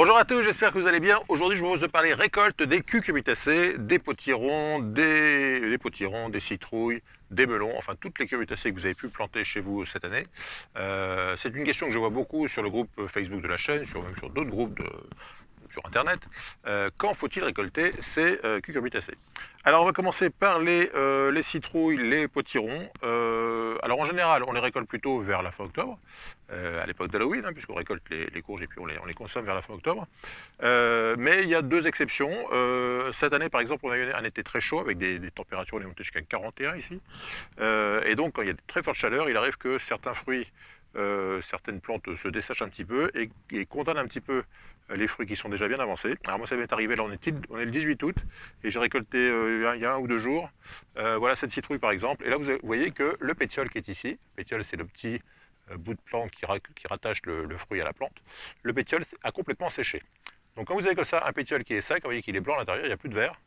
Bonjour à tous, j'espère que vous allez bien. Aujourd'hui, je vous propose de parler récolte des cucurbitacées, des potirons, des citrouilles, des melons, enfin toutes les cucurbitacées que vous avez pu planter chez vous cette année. C'est une question que je vois beaucoup sur le groupe Facebook de la chaîne, même sur d'autres groupes sur Internet. Quand faut-il récolter ces cucurbitacées? Alors on va commencer par les citrouilles, les potirons. Alors en général, on les récolte plutôt vers la fin octobre, à l'époque d'Halloween, hein, puisqu'on récolte les courges et puis on les consomme vers la fin octobre. Mais il y a deux exceptions. Cette année, par exemple, on a eu un été très chaud avec des températures, on est monté jusqu'à 41 ici. Et donc, quand il y a de très fortes chaleurs, il arrive que certains fruits, certaines plantes se dessèchent un petit peu et condamnent un petit peu les fruits qui sont déjà bien avancés. Alors moi, ça m'est arrivé, là, on est le 18 août, et j'ai récolté il y a 1 ou 2 jours. Voilà cette citrouille, par exemple. Et là, vous voyez que le pétiole qui est ici, le pétiole, c'est le petit bout de plante qui rattache le fruit à la plante, le pétiole a complètement séché. Donc quand vous avez comme ça un pétiole qui est sec, vous voyez qu'il est blanc à l'intérieur, il n'y a plus de verre,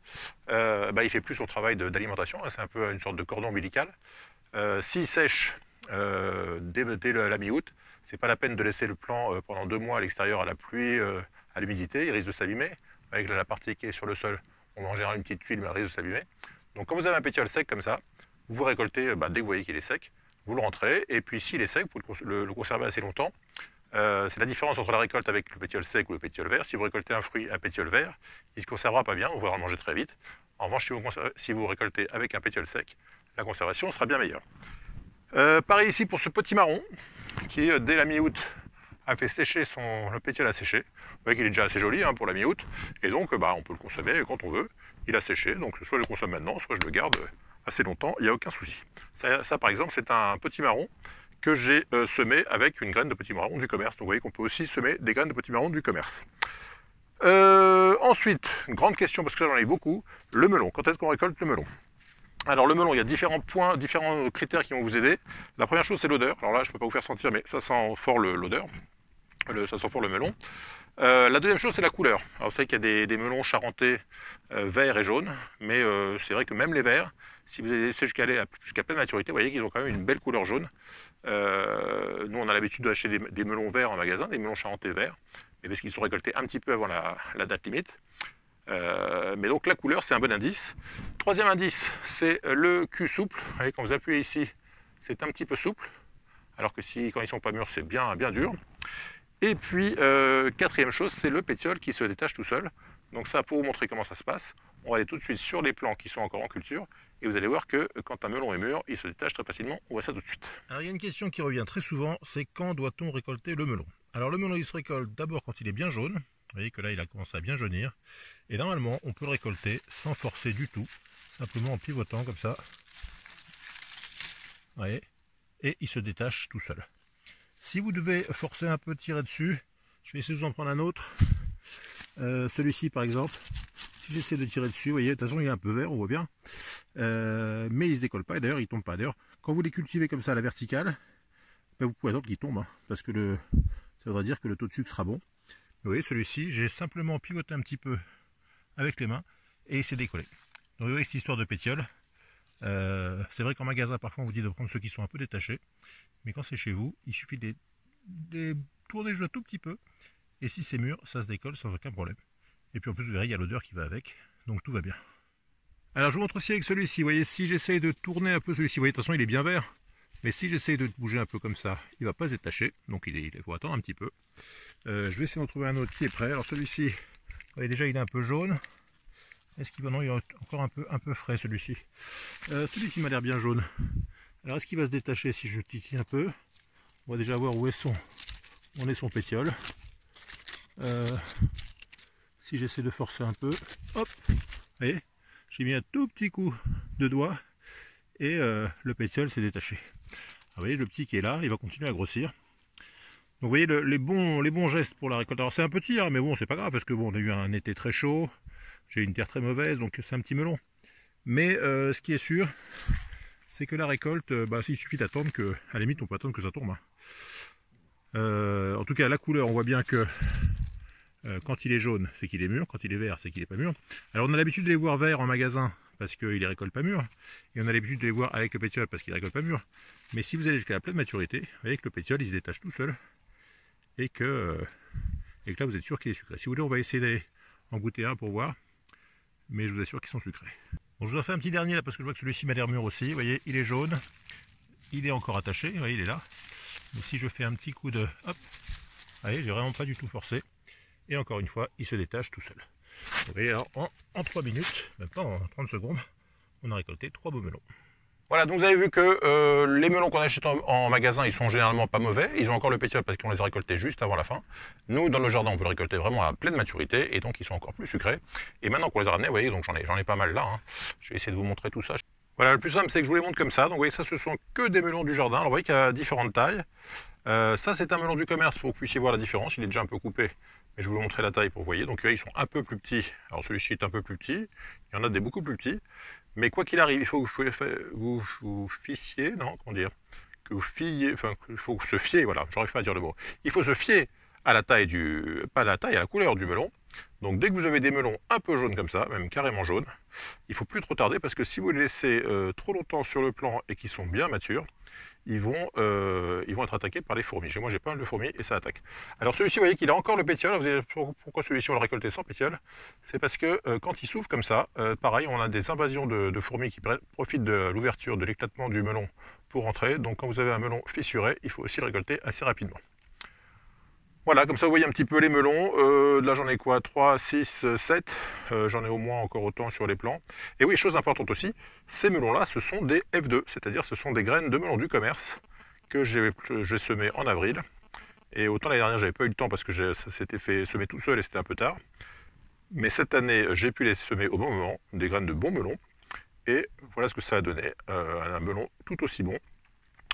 il fait plus son travail d'alimentation, hein, c'est un peu une sorte de cordon ombilical. S'il sèche dès la mi-août, c'est pas la peine de laisser le plant pendant 2 mois à l'extérieur à la pluie, à l'humidité, il risque de s'abîmer. Avec la partie qui est sur le sol, on met en général une petite tuile, mais elle risque de s'abîmer. Donc quand vous avez un pétiole sec comme ça, vous récoltez dès que vous voyez qu'il est sec, vous le rentrez, et puis s'il est sec, vous le conservez assez longtemps. C'est la différence entre la récolte avec le pétiole sec ou le pétiole vert. Si vous récoltez un fruit à pétiole vert, il ne se conservera pas bien, vous pourrez en manger très vite. En revanche, si vous récoltez avec un pétiole sec, la conservation sera bien meilleure. Pareil ici pour ce petit marron, qui dès la mi-août a fait sécher le pétiole a séché. Vous voyez qu'il est déjà assez joli hein, pour la mi-août, et donc on peut le consommer quand on veut. Il a séché, donc soit je le consomme maintenant, soit je le garde assez longtemps, il n'y a aucun souci. Ça par exemple, c'est un petit marron que j'ai semé avec une graine de petit marron du commerce. Donc vous voyez qu'on peut aussi semer des graines de petit marron du commerce. Ensuite, une grande question, parce que j'en ai beaucoup, le melon. Quand est-ce qu'on récolte le melon? Alors le melon, il y a différents points, différents critères qui vont vous aider. La première chose, c'est l'odeur. Alors là, je ne peux pas vous faire sentir, mais ça sent fort l'odeur. Ça sent fort le melon. La deuxième chose, c'est la couleur. Alors vous savez qu'il y a des melons charentais verts et jaunes, mais c'est vrai que même les verts, si vous les laissez jusqu'à pleine maturité, vous voyez qu'ils ont quand même une belle couleur jaune. Nous, on a l'habitude d'acheter des melons verts en magasin, des melons charentais verts, mais parce qu'ils sont récoltés un petit peu avant la date limite. Mais donc la couleur, c'est un bon indice. Troisième indice, c'est le cul souple. Vous voyez, quand vous appuyez ici, c'est un petit peu souple, alors que quand ils ne sont pas mûrs, c'est bien dur. Et puis, quatrième chose, c'est le pétiole qui se détache tout seul. Donc ça, pour vous montrer comment ça se passe, on va aller tout de suite sur les plants qui sont encore en culture, et vous allez voir que quand un melon est mûr, il se détache très facilement. On voit ça tout de suite. Alors il y a une question qui revient très souvent, c'est quand doit-on récolter le melon? Alors le melon il se récolte d'abord quand il est bien jaune, vous voyez que là il a commencé à bien jaunir, et normalement on peut le récolter sans forcer du tout, simplement en pivotant comme ça, vous voyez, et il se détache tout seul. Si vous devez forcer un peu, tirer dessus, je vais essayer de vous en prendre un autre, celui-ci par exemple, si j'essaie de tirer dessus, vous voyez, de toute façon il est un peu vert, on voit bien, mais il ne se décolle pas, et d'ailleurs il ne tombe pas. D'ailleurs, quand vous les cultivez comme ça à la verticale, vous pouvez attendre qu'il tombe, hein, parce que ça voudrait dire que le taux de sucre sera bon. Vous voyez, celui-ci, j'ai simplement pivoté un petit peu avec les mains, et il s'est décollé. Donc vous voyez cette histoire de pétiole. C'est vrai qu'en magasin, parfois on vous dit de prendre ceux qui sont un peu détachés, mais quand c'est chez vous, il suffit de les tourner juste un tout petit peu, et si c'est mûr, ça se décolle sans aucun problème. Et puis en plus, vous verrez, il y a l'odeur qui va avec, donc tout va bien. Alors je vous montre aussi avec celui-ci, vous voyez, si j'essaye de tourner un peu celui-ci, vous voyez, de toute façon il est bien vert, mais si j'essaye de bouger un peu comme ça, il ne va pas se détacher, donc il faut attendre un petit peu. Je vais essayer d'en trouver un autre qui est prêt. Alors celui-ci, vous voyez déjà il est un peu jaune. Est-ce qu'il va, non, il est encore un peu frais celui-ci. Celui-ci m'a l'air bien jaune. Alors est-ce qu'il va se détacher si je titille un peu? On va déjà voir où est son pétiole. Si j'essaie de forcer un peu, hop, vous voyez, j'ai mis un tout petit coup de doigt et le pétiole s'est détaché. Alors, vous voyez le petit qui est là, il va continuer à grossir. Donc vous voyez les bons gestes pour la récolte. Alors c'est un petit, hein, mais bon c'est pas grave parce que bon on a eu un été très chaud, j'ai une terre très mauvaise, donc c'est un petit melon. Mais ce qui est sûr, c'est que la récolte, il suffit d'attendre que, à la limite on peut attendre que ça tombe. Hein. En tout cas la couleur, on voit bien que quand il est jaune, c'est qu'il est mûr, quand il est vert, c'est qu'il n'est pas mûr. Alors on a l'habitude de les voir verts en magasin parce qu'il les récolte pas mûrs, et on a l'habitude de les voir avec le pétiole parce qu'il ne récolte pas mûr. Mais si vous allez jusqu'à la pleine maturité, vous voyez que le pétiole il se détache tout seul, et que et que là vous êtes sûr qu'il est sucré. Si vous voulez, on va essayer d'aller en goûter un pour voir, mais je vous assure qu'ils sont sucrés. Bon, je vous en fais un petit dernier là parce que je vois que celui-ci m'a l'air mûr aussi. Vous voyez, il est jaune, il est encore attaché, vous voyez, il est là. Mais si je fais un petit coup de hop, vous voyez, j'ai vraiment pas du tout forcé. Et encore une fois, il se détache tout seul. Vous voyez, alors en 3 minutes, même pas en 30 secondes, on a récolté 3 beaux melons. Voilà, donc vous avez vu que les melons qu'on achète en magasin, ils sont généralement pas mauvais. Ils ont encore le pétiole parce qu'on les a récoltés juste avant la fin. Nous, dans le jardin, on peut les récolter vraiment à pleine maturité et donc ils sont encore plus sucrés. Et maintenant qu'on les a ramenés, vous voyez, donc j'en ai pas mal là. Hein. Je vais essayer de vous montrer tout ça. Voilà, le plus simple, c'est que je vous les montre comme ça. Donc vous voyez, ça, ce sont que des melons du jardin. Alors vous voyez qu'il y a différentes tailles. Ça, c'est un melon du commerce pour que vous puissiez voir la différence. Il est déjà un peu coupé, mais je vais vous montrer la taille pour que vous voyez. Donc ils sont un peu plus petits. Alors celui-ci est un peu plus petit. Il y en a des beaucoup plus petits. Mais quoi qu'il arrive, il faut que vous fissiez, non, comment dire, que vous fiez, enfin, il faut se fier, voilà, j'arrive pas à dire le mot. Il faut se fier à la taille pas à la taille, à la couleur du melon. Donc dès que vous avez des melons un peu jaunes comme ça, même carrément jaunes, il faut plus trop tarder parce que si vous les laissez trop longtemps sur le plan et qu'ils sont bien matures, ils vont être attaqués par les fourmis. Moi j'ai pas mal de fourmis et ça attaque. Alors celui-ci, vous voyez qu'il a encore le pétiole. Vous savez pourquoi celui-ci on l'a récolté sans pétiole? C'est parce que quand il s'ouvre comme ça, pareil, on a des invasions de fourmis qui profitent de l'ouverture, de l'éclatement du melon pour entrer. Donc quand vous avez un melon fissuré, il faut aussi le récolter assez rapidement. Voilà, comme ça vous voyez un petit peu les melons. Là j'en ai quoi? 3, 6, 7. J'en ai au moins encore autant sur les plants. Et oui, chose importante aussi, ces melons-là, ce sont des F2, c'est-à-dire ce sont des graines de melon du commerce que j'ai semées en avril. Et autant l'année dernière, j'avais pas eu le temps parce que ça s'était fait semer tout seul et c'était un peu tard. Mais cette année, j'ai pu les semer au bon moment, des graines de bons melons. Et voilà ce que ça a donné, un melon tout aussi bon,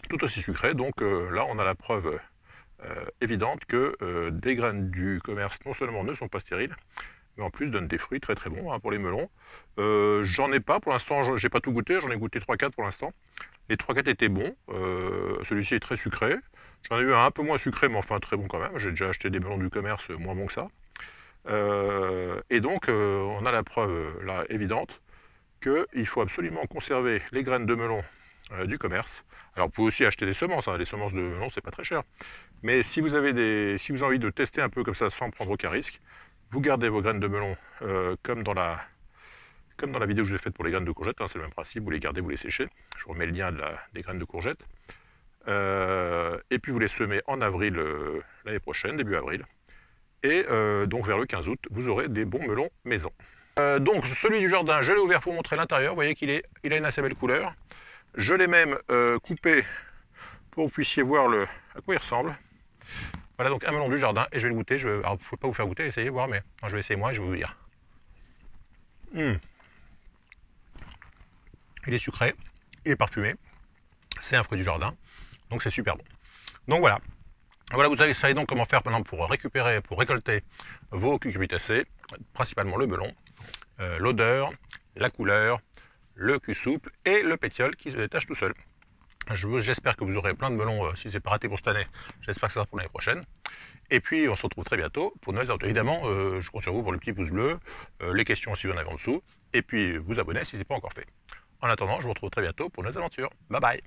tout aussi sucré. Donc là, on a la preuve évidente que des graines du commerce non seulement ne sont pas stériles, mais en plus donnent des fruits très très bons hein, pour les melons. J'en ai pas pour l'instant, j'ai pas tout goûté, j'en ai goûté 3-4 pour l'instant. Les 3-4 étaient bons, celui-ci est très sucré. J'en ai eu un peu moins sucré, mais enfin très bon quand même. J'ai déjà acheté des melons du commerce moins bons que ça. Et donc on a la preuve là évidente qu'il faut absolument conserver les graines de melon du commerce. Alors vous pouvez aussi acheter des semences, hein. Les semences de melon c'est pas très cher. Mais si vous avez envie de tester un peu comme ça sans prendre aucun risque, vous gardez vos graines de melon comme dans la vidéo que je vous ai faite pour les graines de courgettes, hein, c'est le même principe, vous les gardez, vous les séchez. Je vous remets le lien des graines de courgettes. Et puis vous les semez en avril l'année prochaine, début avril. Et donc vers le 15 août, vous aurez des bons melons maison. Donc celui du jardin, je l'ai ouvert pour vous montrer l'intérieur. Vous voyez qu'il a une assez belle couleur. Je l'ai même coupé pour que vous puissiez voir à quoi il ressemble. Voilà donc un melon du jardin et je vais le goûter. Alors, je ne peux pas vous faire goûter, essayez voir, mais je vais essayer moi et je vais vous dire. Il est sucré, il est parfumé, c'est un fruit du jardin, donc c'est super bon. Donc voilà. Voilà, vous savez donc comment faire maintenant pour récolter vos cucurbitacées, principalement le melon, l'odeur, la couleur, le cul souple et le pétiole qui se détache tout seul. J'espère que vous aurez plein de melons, si c'est pas raté pour cette année, j'espère que ça sera pour l'année prochaine. Et puis on se retrouve très bientôt pour de nouvelles aventures. Évidemment, je compte sur vous pour le petit pouce bleu, les questions si vous en avez en dessous, et puis vous abonner si ce n'est pas encore fait. En attendant, je vous retrouve très bientôt pour de nouvelles aventures. Bye bye.